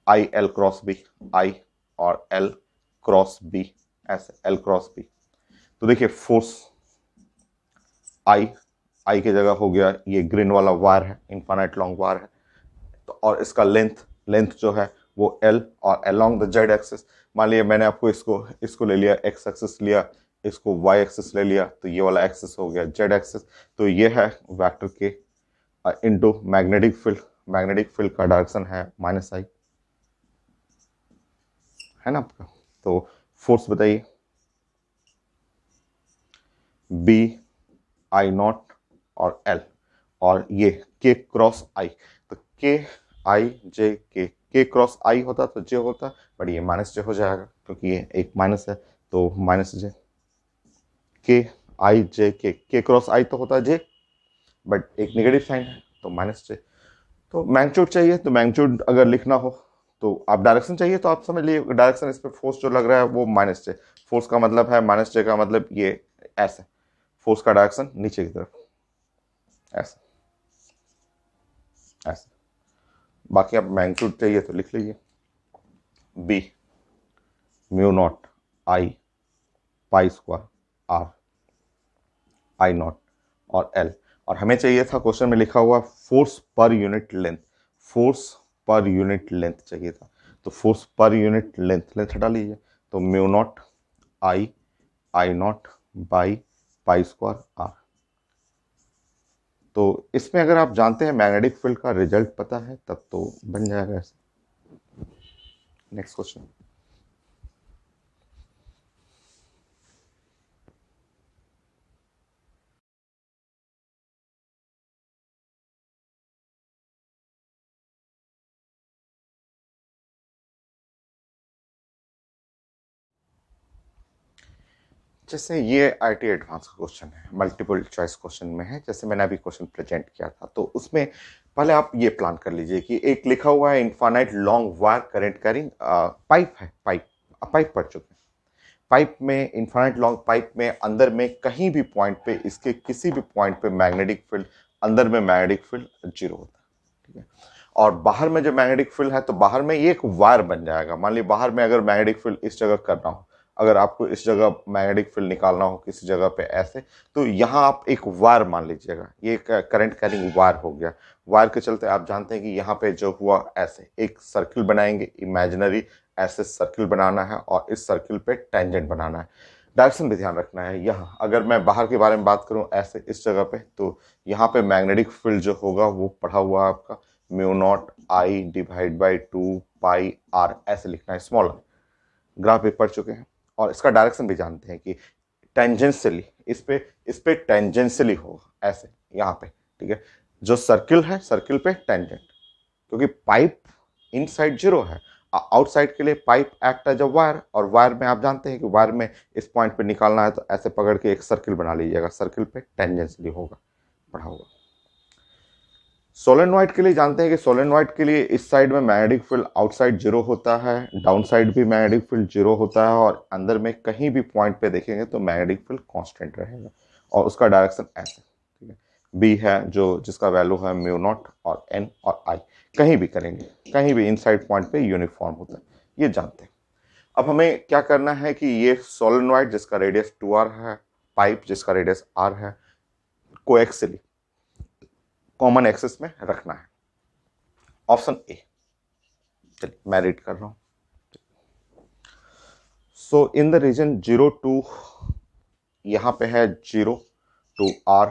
I L cross B, I और एल क्रॉस बी, ऐसे एल क्रॉस बी। तो देखिए फोर्स आई, आई की जगह हो गया ये ग्रीन वाला वायर है, इनफाइनाइट लॉन्ग वायर है, तो और इसका लेंथ, लेंथ जो है वो एल और अलोंग द जेड एक्सिस मान लिया मैंने आपको इसको इसको ले लिया, एक्स एक्सिस लिया, इसको वाई एक्सिस ले लिया, तो ये वाला एक्सिस हो गया जेड एक्सिस। तो ये है वेक्टर के into magnetic field. Magnetic field का डायरेक्शन है -I, है ना आपका। तो फोर्स बताइए, बी आई नॉट और एल, और ये के क्रॉस आई। तो के आई जे के क्रॉस आई होता तो जे होता, बट ये माइनस जे हो जाएगा क्योंकि ये एक माइनस है, तो माइनस जे। के आई जे के क्रॉस आई तो होता जे, बट एक नेगेटिव साइन है तो माइनस जे। तो मैग्नीट्यूड चाहिए, तो मैग्नीट्यूड अगर लिखना हो तो आप डायरेक्शन चाहिए तो आप समझ लिए डायरेक्शन, इस पर फोर्स जो लग रहा है वो माइनस जे। फोर्स का मतलब है माइनस जे का मतलब ये ऐसे, फोर्स का डायरेक्शन नीचे की तरफ ऐसे ऐसे। बाकी आप मैग्नीट्यूड चाहिए तो लिख लीजिए, B mu naught I pi square R I naught और एल। और हमें चाहिए था क्वेश्चन में लिखा हुआ force per unit length, force per unit length चाहिए था। तो force per unit length, length हटा लीजिए, तो mu naught I naught by pi square R. तो इसमें अगर आप जानते हैं मैग्नेटिक फील्ड का रिजल्ट पता है तब तो बन जाएगा ऐसे। नेक्स्ट क्वेश्चन, जैसे ये आईटी एडवांस का क्वेश्चन है, मल्टीपल चॉइस क्वेश्चन में है, जैसे मैंने अभी क्वेश्चन प्रेजेंट किया था, तो उसमें पहले आप ये प्लान कर लीजिए कि एक लिखा हुआ है infinite long wire current carrying pipe है, पाइप पढ़ चुके हैं। पाइप में इनफाइनाइट लॉन्ग पाइप में अंदर में कहीं भी पॉइंट पे, इसके किसी भी पॉइंट पे मैग्नेटिक फील्ड, अंदर में मैग्नेटिक फील्ड जीरो होता है, ठीक है। और बाहर में जो मैग्नेटिक फील्ड है, तो बाहर में ये एक वायर बन जाएगा। मान लीजिए बाहर में अगर मैग्नेटिक फील्ड इस जगह करना हो, अगर आपको इस जगह मैग्नेटिक फील्ड निकालना हो किसी जगह पे ऐसे, तो यहाँ आप एक वायर मान लीजिएगा, ये एक करंट कैरिंग वायर हो गया। वायर के चलते आप जानते हैं कि यहाँ पे जो हुआ ऐसे एक सर्किल बनाएंगे इमेजिनरी, ऐसे सर्किल बनाना है और इस सर्किल पे टेंजेंट बनाना है। डायरेक्शन भी ध्यान रखना है। यहाँ अगर मैं बाहर के बारे में बात करूँ ऐसे इस जगह पे, तो यहाँ पे मैग्नेटिक फील्ड जो होगा वो पढ़ा हुआ है आपका mu naught I divide by 2 pi R, ऐसे लिखना है, स्मॉल ग्राफ भी पढ़ चुके हैं। और इसका डायरेक्शन भी जानते हैं कि टेंजेंशियली, इस पे टेंजेंशियली होगा ऐसे यहाँ पे, ठीक है। जो सर्किल है सर्किल पे टेंजेंट, क्योंकि पाइप इनसाइड जीरो है, आउटसाइड के लिए pipe act as a wire, और वायर में आप जानते हैं कि वायर में इस पॉइंट पे निकालना है तो ऐसे पकड़ के एक सर्किल बना लीजिएगा, सर्किल पे टेंजेंशियली होगा, पढ़ा होगा। सोलेनोइड के लिए जानते हैं कि सोलेनोइड के लिए इस साइड में मैग्नेटिक फील्ड आउटसाइड जीरो होता है, डाउन साइड भी मैग्नेटिक फील्ड जीरो होता है, और अंदर में कहीं भी पॉइंट पे देखेंगे तो मैग्नेटिक फील्ड कांस्टेंट रहेगा, और उसका डायरेक्शन ऐसे, ठीक है। बी है जो जिसका वैल्यू है म्यू नॉट और एन और आई, कहीं भी करेंगे कहीं भी इनसाइड पॉइंट पे यूनिफॉर्म होता है, ये जानते हैं। अब हमें क्या करना है कि ये सोलेनोइड जिसका रेडियस 2r है, पाइप जिसका रेडियस r है, कोएक्सियली कॉमन एक्सिस में रखना है। ऑप्शन ए, चलिए मैं रीड कर रहा हूं। सो इन द रीजन 0 to, यहां पे है 0 to r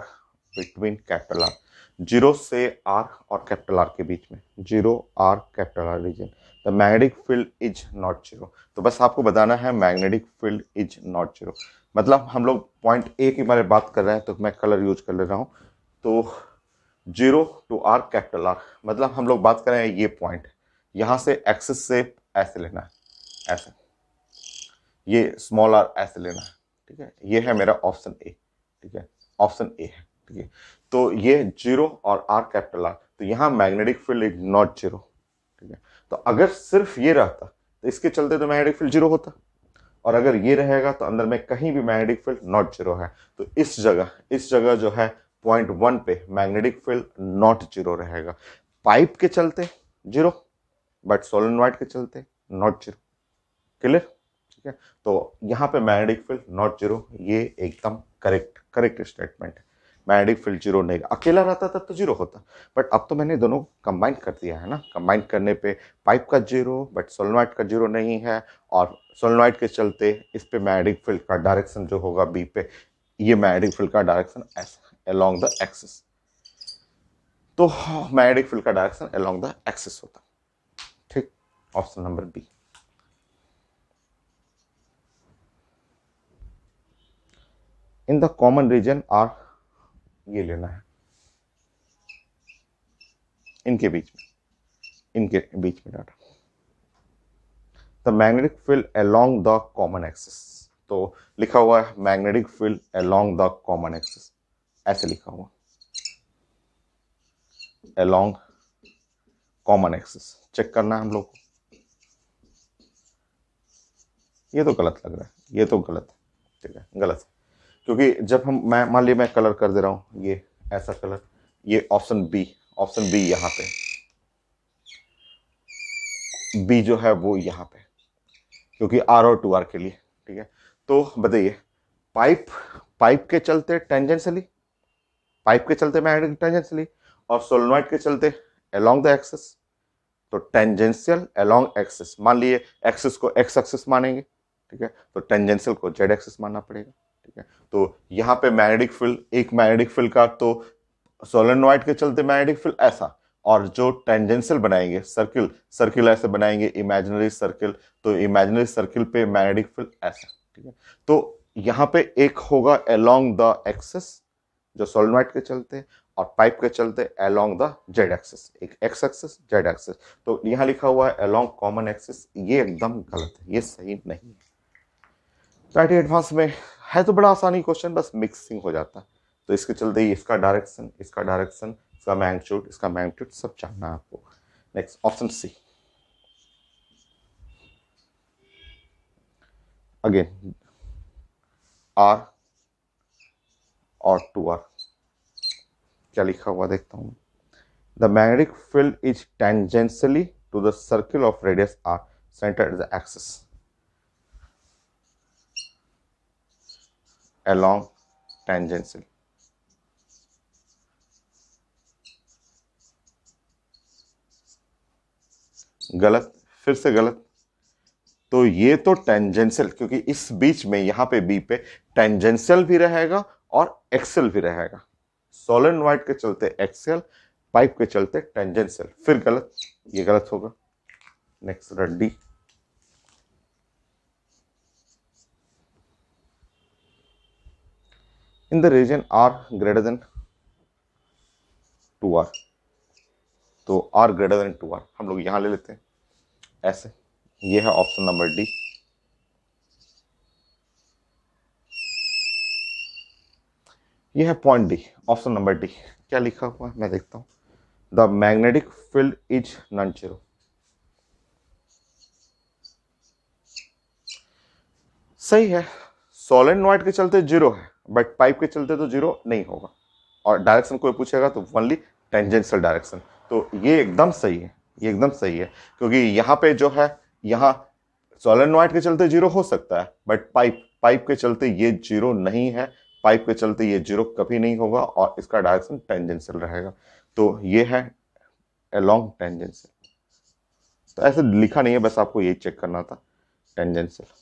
between capital R, 0 से r और कैपिटल आर के बीच में, 0 r capital R region, the magnetic field is not zero. तो बस आपको बताना है magnetic field is not zero, मतलब हम लोग पॉइंट ए की बारे में बात कर रहे हैं तो मैं कलर यूज कर ले रहा हूं। तो 0 to r कैपिटल आर, मतलब हम लोग बात कर रहे हैं ये पॉइंट, यहां से एक्सिस से ऐसे लेना है, ऐसे, ये स्मॉल आर ऐसे लेना है, ठीक है। ये है मेरा ऑप्शन ए, ठीक है, ऑप्शन ए है, ठीक है। तो ये 0 और r कैपिटल आर, तो यहाँ magnetic field is not zero, ठीक है। तो अगर सिर्फ ये रहता तो इसके चलते तो मैग्नेटिक फील्ड जीरो होता, और अगर ये रहेगा तो अंदर में कहीं भी मैग्नेटिक फील्ड नॉट जीरो है, तो इस जगह जो है पॉइंट 1 पे मैग्नेटिक फील्ड नॉट जीरो रहेगा। पाइप के चलते जीरो, बट सोलेनोइड के चलते नॉट जीरो, क्लियर, ठीक है। तो यहाँ पे मैग्नेटिक फील्ड नॉट जीरो, ये एकदम करेक्ट स्टेटमेंट है। मैग्नेटिक फील्ड जीरो नहीं, अकेला रहता तब तो जीरो होता, बट अब तो मैंने दोनों कंबाइन कर दिया है ना। कंबाइन करने पे पाइप का जीरो बट सोलेनोइड का जीरो नहीं है, और सोलेनोइड के चलते इस पे मैग्नेटिक फील्ड का डायरेक्शन जो होगा बी पे, ये मैग्नेटिक फील्ड का डायरेक्शन ऐसा अलोंग द एक्सिस, तो मैग्नेटिक फील्ड का डायरेक्शन अलोंग द एक्सिस होता। ठीक, option number B. In the common region R, ये लेना है इनके बीच में, इनके बीच में डाटा, the magnetic field along the common axis, तो लिखा हुआ है magnetic field along the common axis, ऐसे लिखा हुआ अलोंग कॉमन एक्सिस, चेक करना है हम लोग को। ये तो गलत लग रहा है, ये तो गलत है, ठीक है गलत है, क्योंकि जब हम, मैं मान लिया मैं कलर कर दे रहा हूं ये ऐसा कलर, ये ऑप्शन बी, ऑप्शन बी यहाँ पे, बी जो है वो यहाँ पे, क्योंकि आर और टू आर के लिए, ठीक है। तो बताइए, पाइप, पाइप के चलते टेंजेंशियली, पाइप के चलते मैग्नेटिक टेंजेंशियली, और सोलेनोइड के चलते अलोंग द एक्सिस, तो टेंजेंशियल अलोंग एक्सिस, मान लिए एक्सिस को एक्स एक्सिस मानेंगे, ठीक है, तो टेंजेंशियल को जेड एक्सिस मानना पड़ेगा, ठीक है। तो यहाँ पे मैग्नेटिक फील्ड, एक मैग्नेटिक फील्ड का तो सोलेनोइड के चलते मैग्नेटिक फील्ड ऐसा, और जो टेंजेंशियल बनाएंगे सर्किल, सर्किल ऐसे बनाएंगे इमेजिनरी सर्किल, तो इमेजिनरी सर्किल पे मैग्नेटिक फील्ड ऐसा, ठीक है। तो यहाँ पे एक होगा अलोंग द एक्सिस जो सोलेनोइड के चलते, और पाइप के चलते अलोंग द जेड एक्सिस, एक एक्स एक्सिस जेड एक्सिस, तो यहाँ लिखा हुआ है अलोंग कॉमन एक्सिस, ये एकदम गलत है, ये सही नहीं है। टाइटी एडवांस में है तो बड़ा आसानी क्वेश्चन, बस मिक्सिंग हो जाता है, तो इसके चलते ही इसका डायरेक्शन, इसका डायरेक्शन, इसका मैग्नीट्यूड, इसका मैग्नीट्यूड सब जानना है आपको। Next option C, again R और टू आर, क्या लिखा हुआ देखता हूं। The magnetic field is tangentially to the circle of radius R centred at the axis along tangential, गलत, फिर से गलत, तो ये तो टेंजेंशियल, क्योंकि इस बीच में यहां पे बी पे टेंजेंशियल भी रहेगा और एक्सेल भी रहेगा, सोलेनोइड के चलते एक्सेल, पाइप के चलते टेंजेंशियल, फिर गलत, ये गलत होगा। Next D, in the region R greater than two R, तो R greater than two R हम लोग यहां ले लेते हैं ऐसे, ये है ऑप्शन नंबर डी। ये है point D, option number D, क्या लिखा हुआ है मैं देखता हूं। The magnetic field is non zero, सही है, सोलेनोइड के चलते जीरो है, बट पाइप के चलते तो जीरो नहीं होगा, और डायरेक्शन कोई पूछेगा तो ओनली टेंजेंशियल डायरेक्शन, तो ये एकदम सही है, ये एकदम सही है, क्योंकि यहाँ पे जो है, यहाँ सोलेनोइड के चलते जीरो हो सकता है, बट पाइप, पाइप के चलते ये जीरो नहीं है, पाइप के चलते ये जीरो कभी नहीं होगा, और इसका डायरेक्शन टेंजेंशियल रहेगा, तो ये है अलोंग टेंजेंशियल, तो ऐसे लिखा नहीं है, बस आपको ये चेक करना था टेंजेंशियल।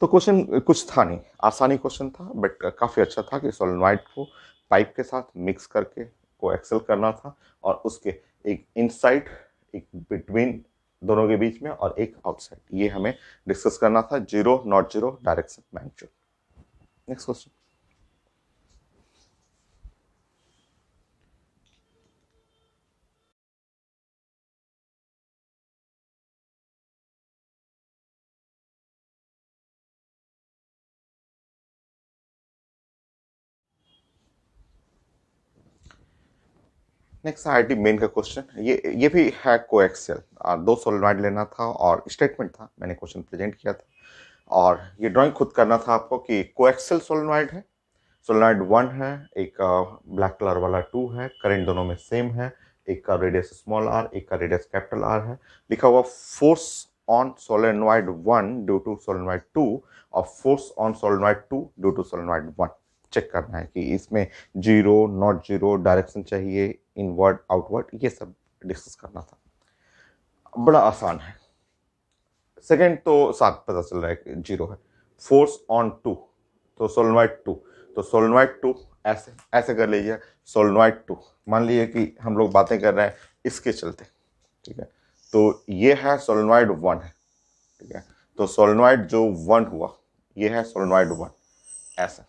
तो क्वेश्चन कुछ था नहीं, आसानी क्वेश्चन था, बट काफ़ी अच्छा था कि सोलेनोइड को पाइप के साथ मिक्स करके को एक्सेल करना था, और उसके एक इनसाइड, एक बिटवीन दोनों के बीच में, और एक आउटसाइड, ये हमें डिस्कस करना था, zero not zero direction magnitude. Next question, next IIT main का क्वेश्चन, ये भी है कोएक्सियल, दो सोलेनोइड लेना था और स्टेटमेंट था, मैंने क्वेश्चन प्रेजेंट किया था, और ये ड्राइंग खुद करना था आपको कि कोएक्सियल सोलेनोइड है, सोलेनोइड 1 है, एक ब्लैक कलर वाला 2 है, करंट दोनों में सेम है, एक का रेडियस स्मॉल आर, एक का रेडियस कैपिटल आर है, लिखा हुआ force on solenoid 1 due to solenoid 2 और force on solenoid 2 due to solenoid 1। Check करना है कि इसमें जीरो, नॉट जीरो, डायरेक्शन चाहिए, इनवर्ड, आउटवर्ड, ये सब डिस्कस करना था। बड़ा आसान है। सेकेंड तो साफ पता चल रहा है कि जीरो है। फोर्स ऑन 2, तो सोलेनॉइड 2, तो सोलेनॉइड 2 ऐसे ऐसे कर लीजिए। सोलेनॉइड 2 मान लीजिए कि हम लोग बातें कर रहे हैं इसके चलते, ठीक है, तो ये है सोलेनॉइड 1 है, ठीक है, तो सोलेनॉइड जो 1 हुआ ये है सोलेनॉइड 1 ऐसा।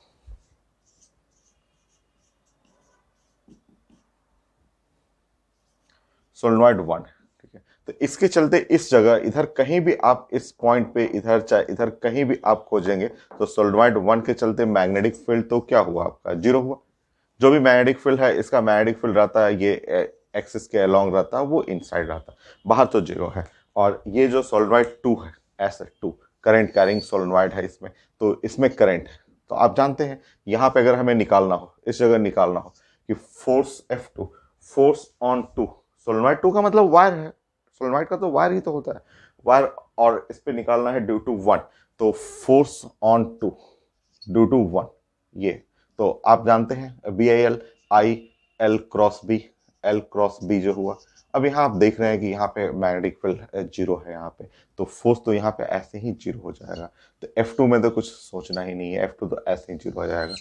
सोलेनॉइड 1, ठीक है, तो इसके चलते इस जगह इधर कहीं भी आप इस पॉइंट पे इधर चाहे इधर कहीं भी आप खोजेंगे तो सोलेनॉइड 1 के चलते मैग्नेटिक फील्ड तो क्या हुआ आपका, जीरो हुआ। जो भी मैग्नेटिक फील्ड है इसका मैग्नेटिक फील्ड रहता है ये एक्सिस के अलोंग रहता है, वो इनसाइड रहता है, बाहर तो जीरो है। और ये जो सोलेनॉइड 2 है ऐसे 2 करंट कैरिंग सोलेनॉइड है इसमें, तो इसमें करंट है। तो आप जानते हैं यहाँ पे अगर हमें निकालना हो, इस जगह निकालना हो कि force F2, force on 2, solenoid 2 का मतलब वायर है, सोलेनॉइड का तो वायर ही तो होता है, वायर, और इस पे निकालना है ड्यू टू 1, तो फोर्स ऑन 2 ड्यू टू 1 ये। तो आप जानते हैं B I L, I L cross B, L cross B जो हुआ। अब यहाँ आप देख रहे हैं कि यहाँ पे मैग्नेटिक फील्ड जीरो है यहाँ पे, तो फोर्स तो यहाँ पे ऐसे ही जीरो हो जाएगा। तो F2 में तो कुछ सोचना ही नहीं है, F2 तो ऐसे ही जीरो हो जाएगा।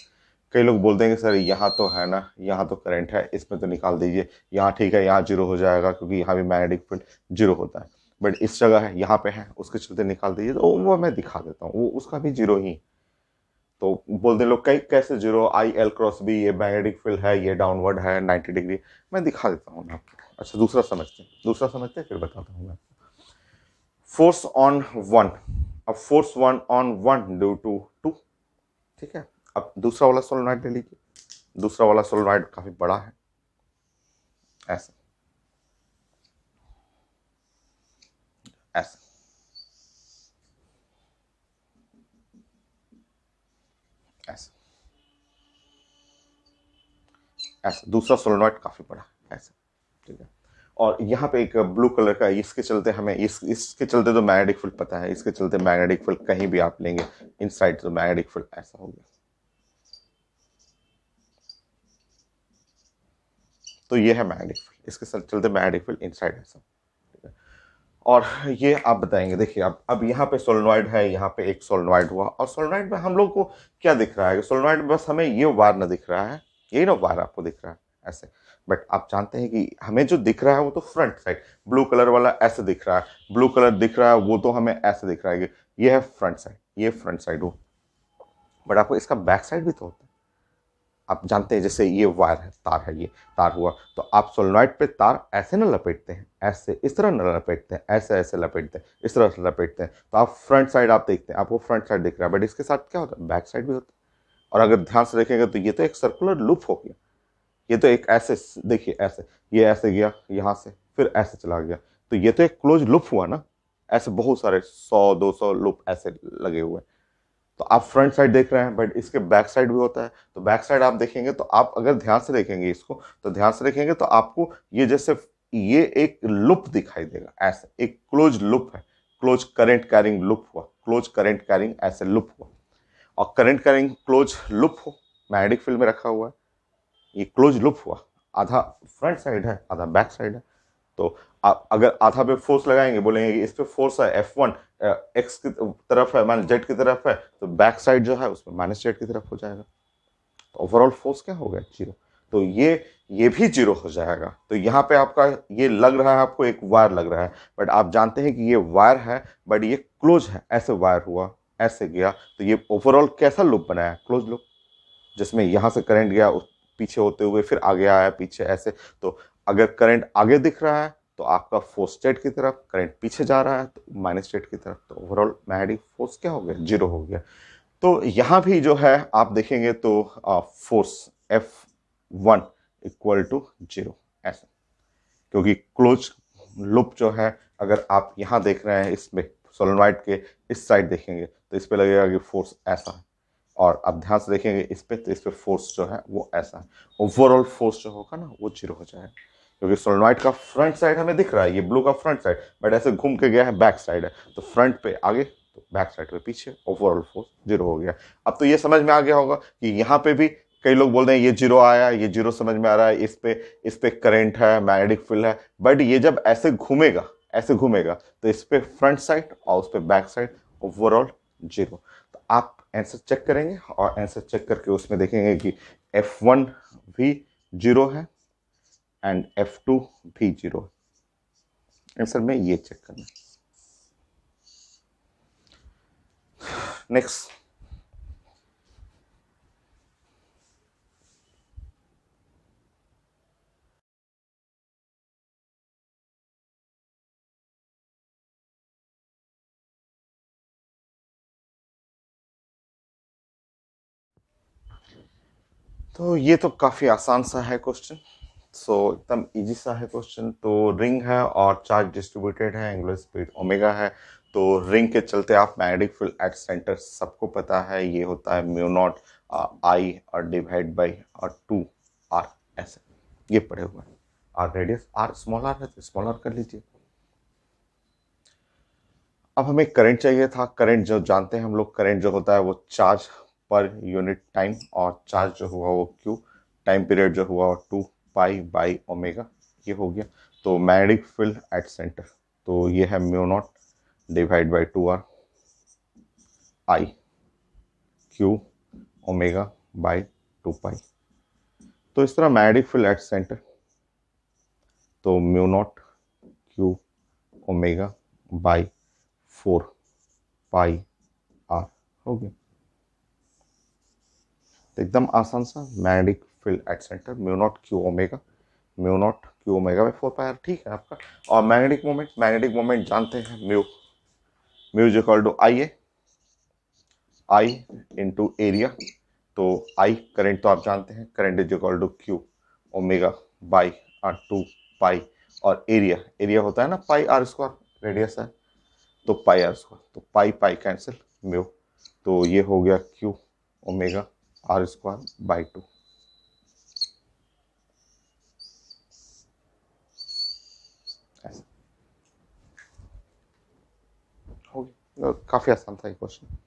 कई लोग बोलते हैं कि सर यहाँ तो है ना, यहाँ तो करंट है, इसमें तो निकाल दीजिए, यहाँ ठीक है, यहाँ जीरो हो जाएगा क्योंकि यहाँ भी मैग्नेटिक फील्ड जीरो होता है, बट इस जगह है, यहाँ पे है, उसके चलते निकाल दीजिए। तो वो मैं दिखा देता हूँ, वो उसका भी जीरो ही। तो बोलते लोग कई कैसे zero, I L cross B, ये मैग्नेटिक फील्ड है, ये डाउनवर्ड है 90 डिग्री, मैं दिखा देता हूँ ना आपको। अच्छा दूसरा समझते हैं फिर बताता हूँ मैं। फोर्स ऑन 1, अब फोर्स 1 ऑन 1 ड्यू टू 2, ठीक है। अब दूसरा वाला सोलेनॉइड ले लीजिए, दूसरा वाला सोलेनॉइड काफी बड़ा है ऐसा, ऐसा, ऐसा, ऐसा, दूसरा सोलेनॉइड काफी बड़ा है ऐसा, ठीक है। और यहाँ पे एक ब्लू कलर का, इसके चलते हमें इसके चलते तो मैग्नेटिक फील्ड पता है, इसके चलते मैग्नेटिक फील्ड कहीं भी आप लेंगे इनसाइड तो मैग्नेटिक फील्ड ऐसा हो गया। तो ये है मैग्नेटिक फील्ड, इसके चलते मैग्नेटिक फील्ड इनसाइड ऐसा, ठीक है। और ये आप बताएंगे, देखिए अब यहाँ पे सोलेनॉइड है, यहाँ पे एक सोलेनॉइड हुआ, और सोलेनॉइड में हम लोग को क्या दिख रहा है, सोलेनॉइड में बस हमें ये वायर ना दिख रहा है, यही ना वायर आपको दिख रहा है ऐसे, बट आप जानते हैं कि हमें जो दिख रहा है वो तो फ्रंट साइड, ब्लू कलर वाला ऐसे दिख रहा है, ब्लू कलर दिख रहा है वो तो हमें ऐसे दिख रहा है कि ये है फ्रंट साइड, ये फ्रंट साइड हो, बट आपको इसका बैक साइड भी तो होता है। आप जानते हैं जैसे ये वायर है, तार है, ये तार हुआ, तो आप सोलेनॉइड पे तार ऐसे ना लपेटते हैं, ऐसे इस तरह ना लपेटते हैं, ऐसे ऐसे लपेटते हैं, इस तरह से लपेटते हैं, तो आप फ्रंट साइड आप देखते हैं, आपको फ्रंट साइड दिख रहा है, बट इसके साथ क्या होता है, बैक साइड भी होता है। और अगर ध्यान से देखेंगे तो ये तो एक सर्कुलर लूप हो गया, ये तो एक ऐसे, देखिए ऐसे, ये ऐसे गया यहाँ से फिर ऐसे चला गया, तो ये तो एक क्लोज लूप हुआ ना, ऐसे बहुत सारे 100-200 लूप ऐसे लगे हुए हैं। तो आप फ्रंट साइड देख रहे हैं, बट इसके बैक साइड भी होता है, तो बैक साइड आप देखेंगे तो आप अगर ध्यान से देखेंगे इसको, तो ध्यान से देखेंगे तो आपको ये जैसे ये एक लूप दिखाई देगा, ऐसे एक क्लोज लूप है, क्लोज करंट कैरिंग लूप हुआ, क्लोज करंट कैरिंग ऐसे लूप हुआ। और करंट कैरिंग क्लोज लूप हो, मैग्नेटिक फील्ड में रखा हुआ है, ये क्लोज लूप हुआ, आधा फ्रंट साइड है आधा बैक साइड है। तो आप अगर आधा पे फोर्स लगाएंगे, बोलेंगे कि इस पे फोर्स है F1 एक्स की तरफ है, मान जेड की तरफ है, तो बैक साइड जो है उसमें माइनस जेड की तरफ हो जाएगा, तो ओवरऑल फोर्स क्या हो गया, जीरो। तो ये भी जीरो हो जाएगा। तो यहाँ पे आपका ये लग रहा है, आपको एक वायर लग रहा है, बट आप जानते हैं कि ये वायर है, बट ये क्लोज है, ऐसे वायर हुआ, ऐसे गया, तो ये ओवरऑल कैसा लूप बनाया, क्लोज लूप, जिसमें यहाँ से करंट गया पीछे होते हुए फिर आगे आया पीछे ऐसे। तो अगर करंट आगे दिख रहा है तो आपका फोर्स जेड की तरफ, करंट पीछे जा रहा है तो माइनस जेड की तरफ, तो ओवरऑल मैग्नेटिक फोर्स क्या हो गया, जीरो हो गया। तो यहाँ भी जो है आप देखेंगे तो force F1 equal to zero ऐसा, क्योंकि क्लोज लूप जो है, अगर आप यहाँ देख रहे हैं इसमें सोलेनॉइड के इस साइड देखेंगे तो इस पे लगेगा कि फोर्स ऐसा है, और अब ध्यान से देखेंगे इस पे, तो इस पे फोर्स जो है वो ऐसा है, ओवरऑल फोर्स जो होगा ना वो जीरो हो जाएगा, क्योंकि सोलेनॉइड का फ्रंट साइड हमें दिख रहा है, ये ब्लू का फ्रंट साइड, बट ऐसे घूम के गया है बैक साइड है, तो फ्रंट पे आगे तो बैक साइड पे पीछे, ओवरऑल फोर्स जीरो हो गया। अब तो ये समझ में आ गया होगा कि यहाँ पे भी कई लोग बोल रहे हैं ये जीरो आया, ये जीरो समझ में आ रहा है, इस पे करंट है, मैग्नेटिक फील्ड है, बट ये जब ऐसे घूमेगा तो इस पे फ्रंट साइड और उस पे बैक साइड ओवरऑल जीरो। तो आप आंसर चेक करेंगे और आंसर चेक करके उसमें देखेंगे कि F1 भी जीरो है एंड F2 भी जीरो है। आंसर में ये चेक करना। नेक्स्ट, तो ये तो काफी आसान सा है क्वेश्चन, सो एकदम इजी सा है क्वेश्चन। तो रिंग है और चार्ज डिस्ट्रीब्यूटेड है, एंगुलर स्पीड ओमेगा है, तो रिंग के चलते आप मैग्नेटिक फील्ड एट सेंटर सबको पता है, ये होता है म्यू नॉट आई और डिवाइड बाई और 2 r, ऐसे ये पड़े हुए हैं। R radius, R small R है तो स्मॉल आर कर लीजिए। अब हमें करंट चाहिए था। करंट जो जानते हैं हम लोग, करंट जो होता है वो चार्ज पर यूनिट टाइम, और चार्ज जो हुआ वो क्यू, टाइम पीरियड जो हुआ वो 2 पाई/ओमेगा, ये हो गया। तो मैग्नेटिक फील्ड एट सेंटर, तो ये है mu naught divide by 2r I q omega by 2 pi. तो इस तरह मैग्नेटिक फील्ड एट सेंटर, तो mu naught Q omega by 4 पाई/r हो गया। तो एकदम आसान सा, magnetic field at centre mu naught Q omega, mu naught Q omega by 4 पाई/r, ठीक है आपका। और मैग्नेटिक मोमेंट जानते हैं, mu mu is equal to I into area. तो आई करंट तो आप जानते हैं, current is equal to q omega by 2 pi, और एरिया होता है ना पाई/r², रेडियस है तो पाई/r², तो पाई कैंसिल, म्यू, तो ये हो गया क्यू ओमेगा r² बाई 2। हो गया, काफी आसान था ये क्वेश्चन।